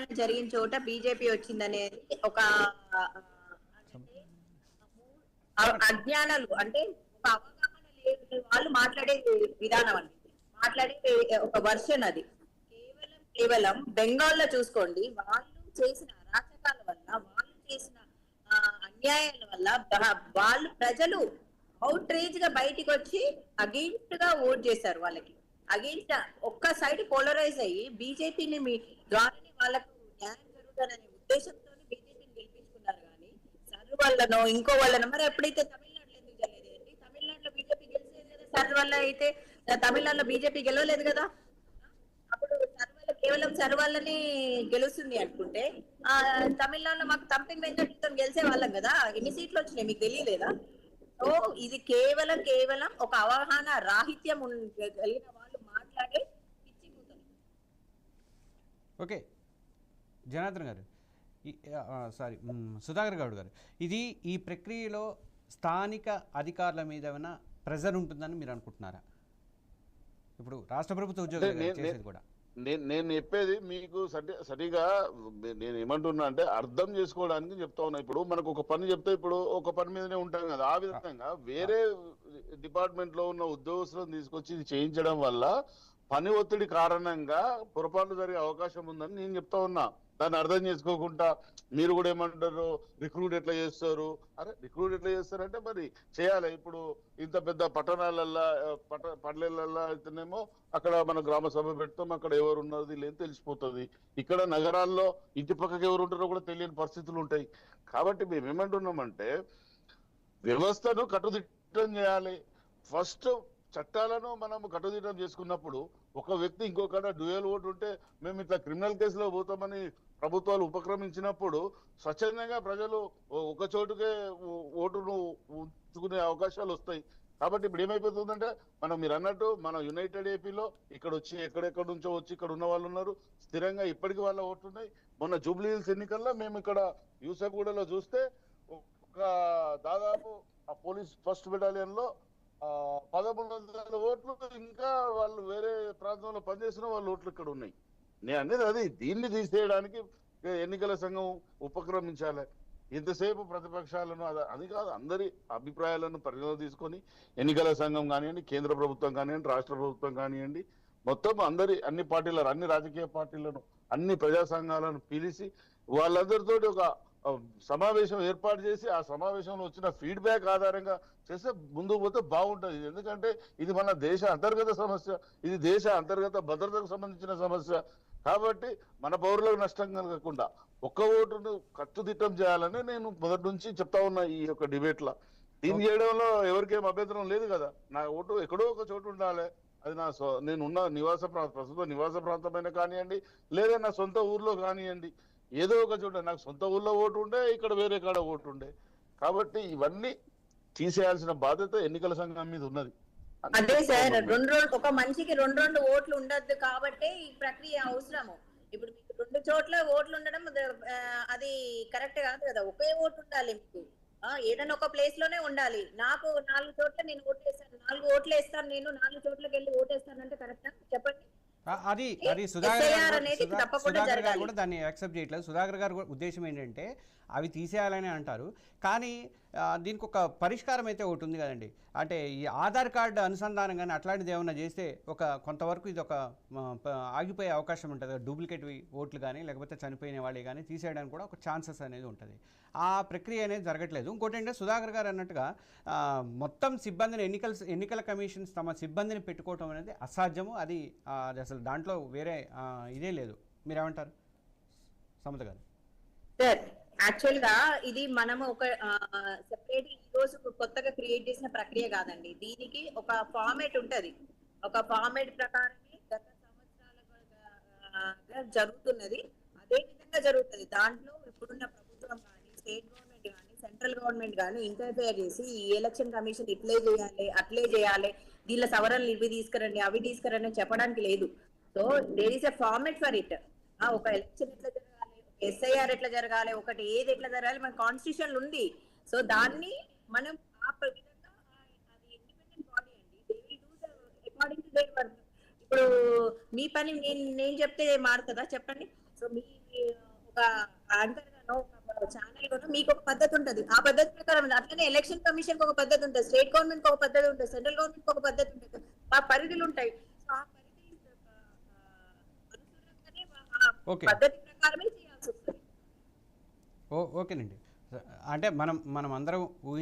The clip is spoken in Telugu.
పరిపాలన జరిగిన చోట బీజేపీ వచ్చిందనేది ఒక అజ్ఞానాలు అంటే ఒక అవగాహన లేని వాళ్ళు మాట్లాడే విధానం అండి. మాట్లాడే ఒక వర్షన్ అది. కేవలం బెంగాల్లో చూసుకోండి, వాళ్ళు చేసిన అరాచకాల వల్ల, వాళ్ళు చేసిన అన్యాయాల వల్ల వాళ్ళు ప్రజలు అవుట్రేజ్ గా బయటికి వచ్చి అగెయిన్స్ట్ గా ఓట్ చేశారు. వాళ్ళకి అగెయిన్స్ట్ ఒక్క సైడ్ పోలరైజ్ అయ్యి బీజేపీని మీ ద్వారానే వాళ్ళకు న్యాయం జరుగుతుందనే ఉద్దేశంతో బీజేపీని గెలిపించుకున్నారు. కానీ సర్ వాళ్ళనో ఇంకో వాళ్ళనో మరి ఎప్పుడైతే తమిళనాడులో ఎందుకు తెలియదు? తమిళనాడులో బీజేపీ గెలిచేది కదా, సర్ వల్ల అయితే తమిళనాడులో బీజేపీ గెలవలేదు కదా. అప్పుడు సర్వల కేవలం సర్వాలని గెలుస్తుంది అనుకుంటే తమిళనాడులో మాకు తంపింగ్ మెజార్టీతో గెలిచే వాళ్ళం కదా. ఎన్ని సీట్లు వచ్చినాయి మీకు తెలియలేదా? సో ఇది కేవలం ఒక అవగాహన రాహిత్యం కలిగిన వాళ్ళు మాట్లాడే పిచ్చి కూతలు. ఓకే జనార్దన్ గారు, సారీ సుధాకర్ గౌడ్ గారు, ఇది ఈ ప్రక్రియలో స్థానిక అధికారుల మీద ఏమైనా ప్రెజర్ ఉంటుందని మీరు అనుకుంటున్నారా? ఇప్పుడు రాష్ట్ర ప్రభుత్వ ఉద్యోగులు చేసేది కూడా నేను చెప్పేది మీకు సరిగా నేను ఏమంటున్నా అంటే అర్థం చేసుకోవడానికి చెప్తా ఉన్నా. ఇప్పుడు మనకు ఒక పని చెప్తే ఇప్పుడు ఒక పని మీదనే ఉంటాం కదా, ఆ విధంగా వేరే డిపార్ట్మెంట్ లో ఉన్న ఉద్యోగస్తులను తీసుకొచ్చి ఇది చేయించడం వల్ల పని ఒత్తిడి కారణంగా పొరపాట్లు జరిగే అవకాశం ఉందని నేను చెప్తా ఉన్నా. దాన్ని అర్థం చేసుకోకుండా మీరు కూడా ఏమంటారు, రిక్రూట్ ఎట్లా చేస్తారు? అరే రిక్రూట్ ఎట్లా చేస్తారంటే మరి చేయాలి. ఇప్పుడు ఇంత పెద్ద పట్టణాలల్లో పల్లెలల్లో అయితేనేమో అక్కడ మన గ్రామ సభ పెడతాం, అక్కడ ఎవరు ఉన్నది లేదు తెలిసిపోతుంది. ఇక్కడ నగరాల్లో ఇంటి పక్కకి ఎవరు ఉంటారో కూడా తెలియని పరిస్థితులు ఉంటాయి. కాబట్టి మేము ఏమంటున్నామంటే వ్యవస్థను కట్టుదిట్టం చేయాలి. ఫస్ట్ చట్టాలను మనం కట్టుదిట్టం చేసుకున్నప్పుడు ఒక వ్యక్తి ఇంకొకటి డ్యూయల్ ఓటు ఉంటే మేము ఇట్లా క్రిమినల్ కేసులో పోతామని ప్రభుత్వాలు ఉపక్రమించినప్పుడు స్వచ్ఛందంగా ప్రజలు ఒక చోటుకే ఓటును ఉంచుకునే అవకాశాలు వస్తాయి. కాబట్టి ఇప్పుడు ఏమైపోతుందంటే మీరు అన్నట్టు మన యునైటెడ్ ఏపీలో ఇక్కడ వచ్చి ఎక్కడెక్కడ నుంచో వచ్చి ఇక్కడ ఉన్న వాళ్ళు ఉన్నారు, స్థిరంగా ఇప్పటికీ వాళ్ళ ఓట్లు ఉన్నాయి. మొన్న జూబ్లీ హిల్స్ ఎన్నికల్లో మేము ఇక్కడ యూసఫ్గూడలో చూస్తే ఒక దాదాపు ఆ పోలీస్ ఫస్ట్ బెటాలియన్ లో 1300 ఓట్లు ఇంకా వాళ్ళు వేరే ప్రాంతంలో పనిచేసిన వాళ్ళ ఓట్లు ఇక్కడ ఉన్నాయి. నేను అనేది అది. దీన్ని తీసేయడానికి ఎన్నికల సంఘం ఉపక్రమించాలి. ఇంతసేపు ప్రతిపక్షాలను అది కాదు, అందరి అభిప్రాయాలను పరిగణలో తీసుకొని ఎన్నికల సంఘం కానివ్వండి, కేంద్ర ప్రభుత్వం కానివ్వండి, రాష్ట్ర ప్రభుత్వం కానివ్వండి, మొత్తం అన్ని పార్టీలను, అన్ని రాజకీయ పార్టీలను, అన్ని ప్రజా సంఘాలను పిలిచి వాళ్ళందరితో ఒక సమావేశం ఏర్పాటు చేసి ఆ సమావేశంలో వచ్చిన ఫీడ్బ్యాక్ ఆధారంగా చేస్తే ముందుకు పోతే బాగుంటుంది. ఎందుకంటే ఇది మన దేశ అంతర్గత సమస్య, ఇది దేశ అంతర్గత భద్రతకు సంబంధించిన సమస్య. కాబట్టి మన పౌరులకు నష్టం కలగకుండా ఒక్క ఓటును కట్టుదిట్టం చేయాలని నేను మొదటి నుంచి చెప్తా ఉన్నా ఈ యొక్క డిబేట్ లో. దీన్ని చేయడంలో ఎవరికేం అభ్యంతరం లేదు కదా. నా ఓటు ఎక్కడో ఒక చోటు ఉండాలి. అది నేనున్న ప్రస్తుత నివాస ప్రాంతమైన కానివ్వండి, లేదా నా సొంత ఊర్లో కానివ్వండి, ఏదో ఒక చోట నాకు సొంత ఊర్లో ఓటు ఉండే, ఇక్కడ వేరే కాడ ఓటు ఉండే. కాబట్టి ఇవన్నీ తీసేయాల్సిన బాధ్యత ఎన్నికల సంఘం మీద ఉన్నది. అదే సార్, ఒక మనిషికి రెండు ఓట్లు ఉండద్దు కాబట్టి ఈ ప్రక్రియ అవసరము. ఇప్పుడు మీకు 2 చోట్ల ఓట్లు ఉండడం అది కరెక్ట్ కాదు కదా. ఒకే ఓటు ఉండాలి మీకు. ఏదైనా ఒక ప్లేస్ లోనే ఉండాలి. నాకు 4 చోట్ల నేను ఓటు వేస్తాను, 4 ఓట్లు వేస్తాను, నేను 4 చోట్లకి వెళ్ళి ఓటు వేస్తానంటే కరెక్టా చెప్పండి? అది సుధాకర్ గారు కూడా దాన్ని యాక్సెప్ట్ చేయట్లేదు. సుధాకర్ గారు ఉద్దేశం ఏంటంటే అవి తీసేయాలని అంటారు, కానీ దీనికి ఒక పరిష్కారం అయితే ఒకటి ఉంది కదండి. అంటే ఈ ఆధార్ కార్డు అనుసంధానం కానీ అట్లాంటిది ఏమైనా చేస్తే కొంతవరకు ఇది ఒక ఆగిపోయే అవకాశం ఉంటుంది. డూప్లికేట్ ఓట్లు కానీ లేకపోతే చనిపోయిన వాళ్ళే కానీ తీసేయడానికి కూడా ఒక ఛాన్సెస్ అనేది ఉంటుంది. ఆ ప్రక్రియ అనేది జరగట్లేదు. ఇంకోటి ఏంటంటే సుధాకర్ గారు అన్నట్టుగా మొత్తం సిబ్బందిని ఎన్నికల కమిషన్స్ తమ సిబ్బందిని పెట్టుకోవటం అనేది అసాధ్యము. అది అసలు దాంట్లో వేరే ఇదే లేదు. మీరేమంటారు సమత గారు? సార్ యాక్చువల్ గా ఇది మనము ఒక సెపరేట్ ఈ రోజు కొత్తగా క్రియేట్ చేసిన ప్రక్రియ కాదండి. దీనికి ఒక ఫార్మేట్ ఉంటది. ఒక ఫార్మేట్ ప్రకారమే గత సంవత్సరాలుగా జరుగుతున్నది. అదే విధంగా జరుగుతుంది. దాంట్లో ఇప్పుడున్న ప్రభుత్వం కానీ, స్టేట్ గవర్నమెంట్ కానీ, సెంట్రల్ గవర్నమెంట్ కానీ ఇంటర్ఫియర్ చేసి ఈ ఎలక్షన్ కమిషన్ ఇట్లే చేయాలి, అట్లే చేయాలి, దీనిలో సవరణలు ఇవి తీసుకురండి, అవి తీసుకురండి అని చెప్పడానికి లేదు. So there is a format for it. ఒక ఎలక్షన్ ఎట్లా జరగాలి, ఎస్ఐఆర్ ఎట్లా జరగాలి, ఒకటి ఏది ఎట్లా జరగాలి మన కాన్స్టిట్యూషన్ ఉంది. సో దాన్ని మనం ఆ విధంగా అది ఇండిపెండెంట్ బాడీ అండి. They will do the according to their work. ఇప్పుడు మీ పని నేను చెప్తే మారుతుందా చెప్పండి? సో మీ ఒక యాంకర్ గానో ఒక ఛానల్ గానో మీకు ఒక పద్ధతి ఉంటది. ఆ పద్ధతి ప్రకారం అట్లనే ఎలక్షన్ కమిషన్ కి ఒక పద్ధతి ఉంటుంది, స్టేట్ గవర్నమెంట్ కి ఒక పద్ధతి ఉంటుంది, సెంట్రల్ గవర్నమెంట్ కి ఒక పద్ధతి ఉంటుంది. ఆ పరిధులు ఉంటాయి. సో ఆ పరిధి అనుసరంగానే ఆ ఓకే. పద్ధతి ప్రకారమే చేయాల్సి వస్తుంది. ఓకేనండి. అంటే మనం అందరం ఊహించి